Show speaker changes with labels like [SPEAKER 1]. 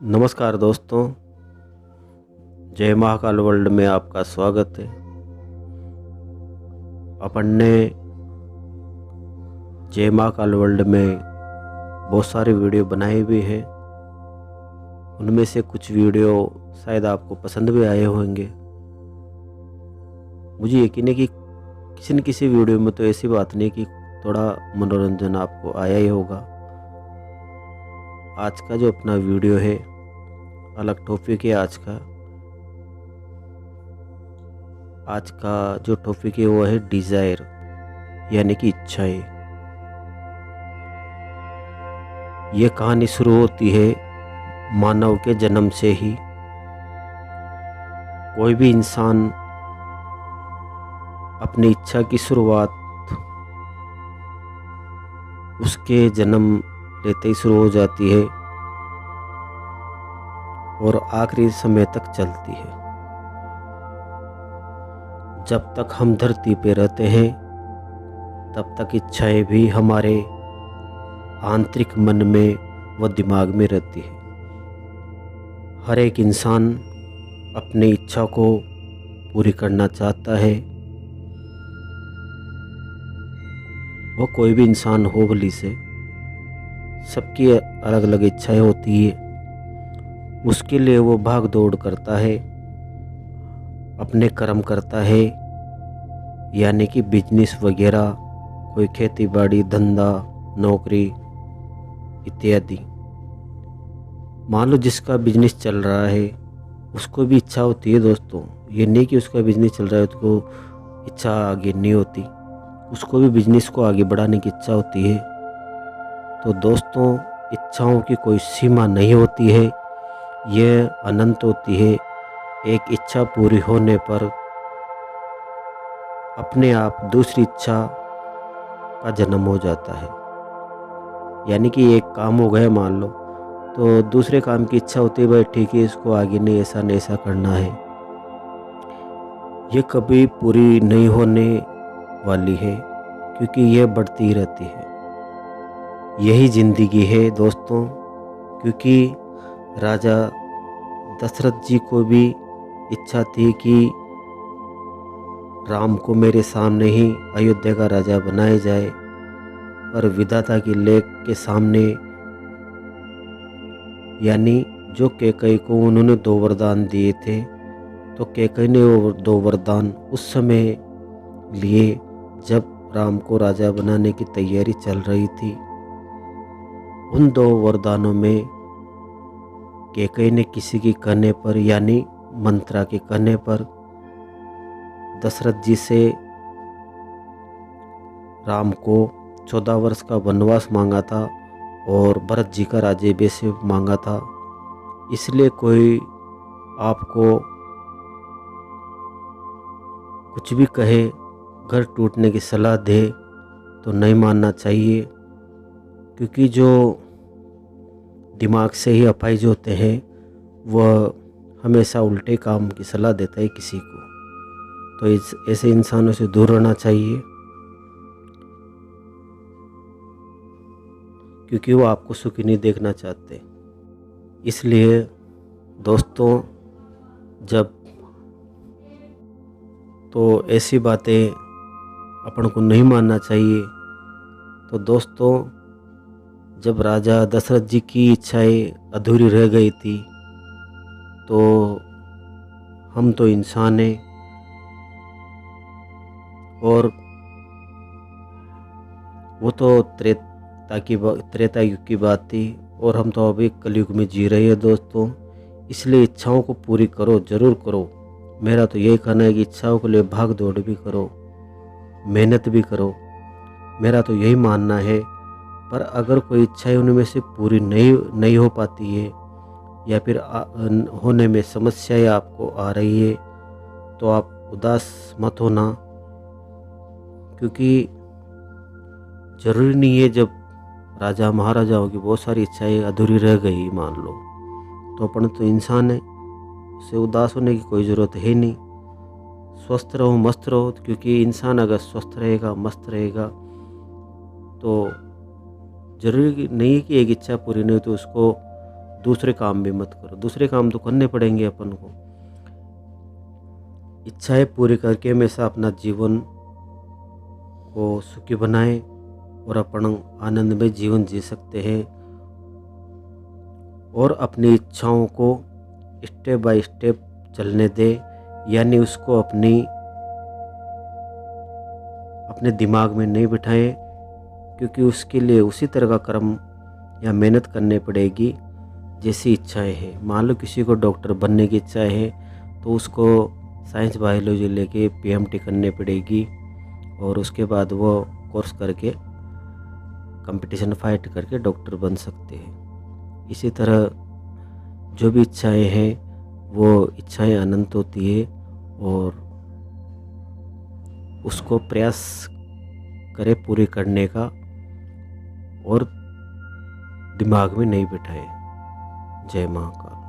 [SPEAKER 1] नमस्कार दोस्तों, जय महाकाल वर्ल्ड में आपका स्वागत है। अपन ने जय महाकाल वर्ल्ड में बहुत सारे वीडियो बनाए हुए हैं। उनमें से कुछ वीडियो शायद आपको पसंद भी आए होंगे। मुझे यकीन है कि किसी न किसी वीडियो में तो ऐसी बात नहीं कि थोड़ा मनोरंजन आपको आया ही होगा। आज का जो अपना वीडियो है अलग टॉपिक है। आज का जो टॉपिक है वो है डिज़ायर, यानी कि इच्छाएं। ये कहानी शुरू होती है मानव के जन्म से ही। कोई भी इंसान अपनी इच्छा की शुरुआत उसके जन्म लेते ही शुरू हो जाती है और आखिरी समय तक चलती है। जब तक हम धरती पे रहते हैं तब तक इच्छाएं भी हमारे आंतरिक मन में व दिमाग में रहती है। हर एक इंसान अपनी इच्छा को पूरी करना चाहता है। वो कोई भी इंसान हो भली से, सबकी अलग अलग इच्छाएं होती है। उसके लिए वो भाग दौड़ करता है, अपने कर्म करता है, यानी कि बिजनेस वगैरह, कोई खेती बाड़ी, धंधा, नौकरी इत्यादि। मान लो जिसका बिजनेस चल रहा है उसको भी इच्छा होती है दोस्तों। ये नहीं कि उसका बिजनेस चल रहा है उसको इच्छा आगे नहीं होती, उसको भी बिजनेस को आगे बढ़ाने की इच्छा होती है। तो दोस्तों, इच्छाओं की कोई सीमा नहीं होती है, यह अनंत होती है। एक इच्छा पूरी होने पर अपने आप दूसरी इच्छा का जन्म हो जाता है। यानी कि एक काम हो गया मान लो, तो दूसरे काम की इच्छा होती है, भाई ठीक है इसको आगे नहीं ऐसा करना है। ये कभी पूरी नहीं होने वाली है क्योंकि यह बढ़ती ही रहती है। यही जिंदगी है दोस्तों। क्योंकि राजा दशरथ जी को भी इच्छा थी कि राम को मेरे सामने ही अयोध्या का राजा बनाया जाए, पर विधाता की लेख के सामने, यानी जो कैकेयी को उन्होंने 2 वरदान दिए थे, तो कैकेयी ने वो 2 वरदान उस समय लिए जब राम को राजा बनाने की तैयारी चल रही थी। उन 2 वरदानों में कैकेयी ने किसी के कहने पर, यानी मंत्रा के कहने पर, दशरथ जी से राम को 14 वर्ष का वनवास मांगा था और भरत जी का राज्याभिषेक मांगा था। इसलिए कोई आपको कुछ भी कहे, घर टूटने की सलाह दे, तो नहीं मानना चाहिए। क्योंकि जो दिमाग से ही अपाहिज होते हैं वह हमेशा उल्टे काम की सलाह देता है किसी को। तो ऐसे इंसानों से दूर रहना चाहिए, क्योंकि वो आपको सुखी नहीं देखना चाहते। इसलिए दोस्तों, जब तो ऐसी बातें अपन को नहीं मानना चाहिए। तो दोस्तों, जब राजा दशरथ जी की इच्छाएं अधूरी रह गई थी, तो हम तो इंसान हैं और वो तो त्रेता युग की बात थी और हम तो अभी कलयुग में जी रहे हैं दोस्तों। इसलिए इच्छाओं को पूरी करो, ज़रूर करो। मेरा तो यही कहना है कि इच्छाओं के लिए भाग दौड़ भी करो, मेहनत भी करो। मेरा तो यही मानना है। पर अगर कोई इच्छाएं उनमें से पूरी नहीं हो पाती है, या फिर होने में समस्याएं आपको आ रही है, तो आप उदास मत होना। क्योंकि ज़रूरी नहीं है जब राजा महाराजाओं की बहुत सारी इच्छाएं अधूरी रह गई मान लो, तो अपन तो इंसान है, उससे उदास होने की कोई ज़रूरत है नहीं। स्वस्थ रहो, मस्त रहो। क्योंकि इंसान अगर स्वस्थ रहेगा, मस्त रहेगा, तो ज़रूरी नहीं है कि एक इच्छा पूरी नहीं हो तो उसको दूसरे काम भी मत करो। दूसरे काम तो करने पड़ेंगे अपन को। इच्छाएं पूरी करके हमेशा अपना जीवन को सुखी बनाएं और अपन आनंद में जीवन जी सकते हैं। और अपनी इच्छाओं को स्टेप बाय स्टेप चलने दे, यानी उसको अपने दिमाग में नहीं बिठाएं, क्योंकि उसके लिए उसी तरह का कर्म या मेहनत करनी पड़ेगी जैसी इच्छाएं हैं। मान लो किसी को डॉक्टर बनने की इच्छा है तो उसको साइंस बायोलॉजी लेके पीएमटी करनी पड़ेगी और उसके बाद वो कोर्स करके कंपटीशन फाइट करके डॉक्टर बन सकते हैं। इसी तरह जो भी इच्छाएं हैं वो इच्छाएं अनंत होती है और उसको प्रयास करे पूरी करने का और दिमाग में नहीं बिठाए। जय महाकाल।